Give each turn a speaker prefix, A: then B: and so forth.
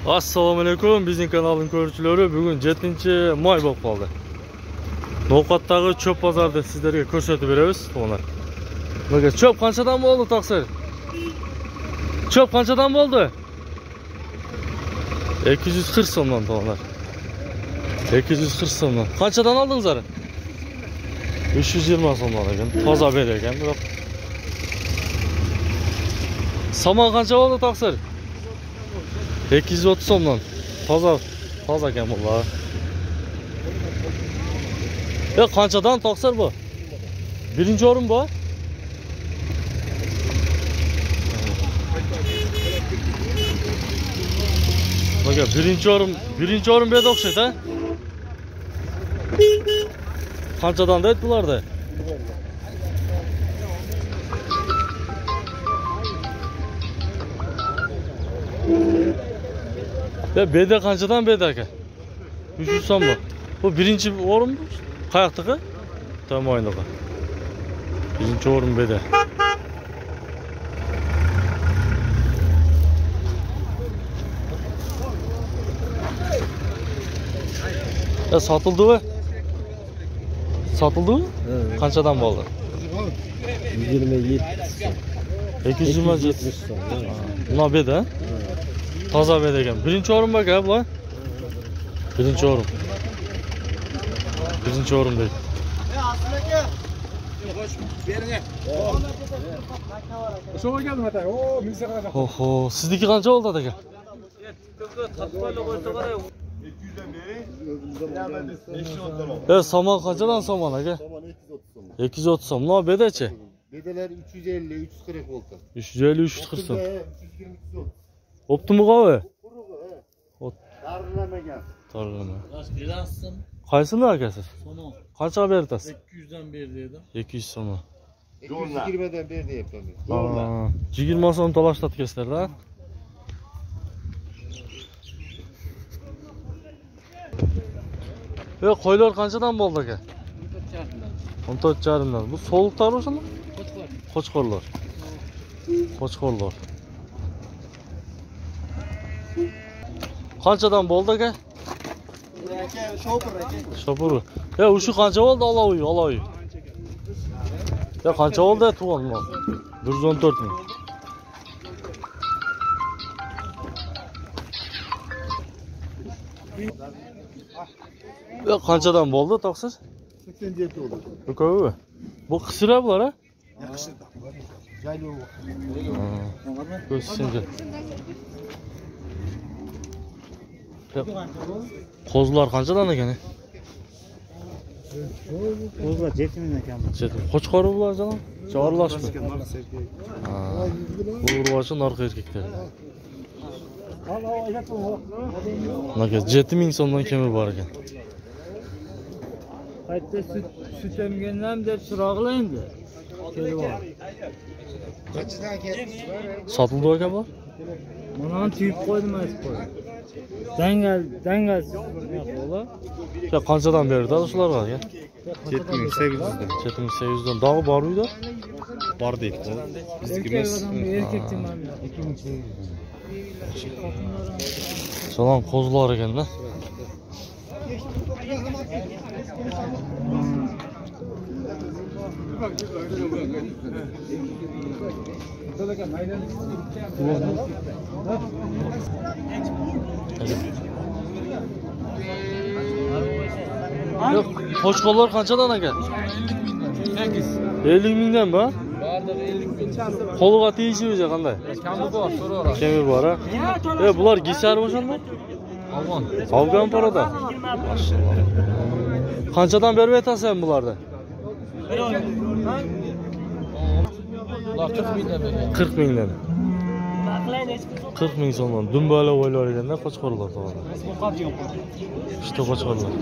A: Assalomu alaykum, bizning kanalning ko'ruvchilari. Bugun 7-may bo'lib qoldi. No'qatdagi cho'p bozorida sizlarga ko'rsatib beramiz, to'g'rilar. Mana cho'p qanchadan bo'ldi, taqsir? Cho'p qanchadan bo'ldi? 240 so'mdan, to'g'rilar. 240 so'mdan. Qanchadan oldingizlar? 320 so'mdan ekan. Toza ber ekan, biroq. Somon qancha bo'ldi, taqsir? 230 so'mdan. Toza ekan bular. Qanchadan taqsir bu? Birinchi o'rin bu. Bak, birinchi o'rin berdi o'xshaydi, ha? Qanchadan deydi bularda? Beda qanchadan beda aka? 300 so'm bu. Bu birinchi o'rin bu. Qayoqdagi? Tomoynaga. Birinchi o'rin beda. Sotildimi? Sotildimi? Qanchadan bo'ldi?
B: 27
A: 227 so'm. Buna beda? Toza beda ekan. Birinchi o'rin bak ha bular. Birinchi o'rin. Birinchi o'rin deydi.
C: Aslaka. Xo'sh, bering. O'shaga keldim ata. O, minsa qarasa.
A: Oho, sizniki qancha bo'ldi aka? 200 somon qanchadan somon aka? 230 so'm. No bedachi?
B: Bedalar 350, 340 bo'ldi.
A: 350, 340 so'm. Optimi qavi?
B: Tarlamagan.
A: Tarlama.
D: Berasizmi?
A: Qaysini akasi?
D: Somon.
A: Qanchaga berasiz?
D: 200 dan ber dedim.
A: 200 so'm.
B: 220 dan ber deyapman.
A: 20 so'm to'lashtatkasizlar-da. Qo'ylar qanchadan bo'ldi aka? 14,5 dan. Bu sovuqlar o'shami? Qo'chqorlar. Qo'chqorlar. Qanchadan bo'ldi aka?
C: Aka, shopur aka.
A: Shopur. O'sha qancha bo'ldi olovi? Qancha bo'ldi tug'an? 114 ming. Qanchadan bo'ldi taqsir?
B: 87 oldu.
A: Bu ko'pi. Bu qisira bular, ha?
B: Yakışır da. Jaylı o.
A: Ko'rsinga. Qo'zlar qanchadan ekan?
D: Qo'zlar 7 ming ekan.
A: Qo'chqori bular jalan. Chorlashmi? Bu urvochi narx erkaklar. Naka 7 ming so'mdan kemi bor ekan.
D: Qayta sut emgandan deb so'rag'lar endi.
B: Kaçıdan geldi?
A: Sotildi aka bu?
D: Mana tuyib qo'ydim aytib qo'ydim. Dangal.
A: Qanchadan berdi shularga aka?
B: 7800 dan.
A: 7800 dan. Dog'i bor uyda?
B: Var deydi.
D: Bizikimiz erkakchi mana 2800.
A: Salom qo'zlar ekan-da. Qo'chqorlar qanchadan aka? 50 mingdan mi?
D: Bardir 50 ming.
A: Qo'lga tegishiga qanday?
D: Kami bor, so'raver.
A: Kemi bor, ha? Bular gisar o'shanda? Afg'on parada. Maşallah. Qanchadan berib aytasan bularda?
D: Ular 40 mingdan bergan.
A: 40 mingdan. 40 ming so'mdan dumbala o'ylar ekanda qo'chqorlar to'g'ri. İşte qo'chqorlar.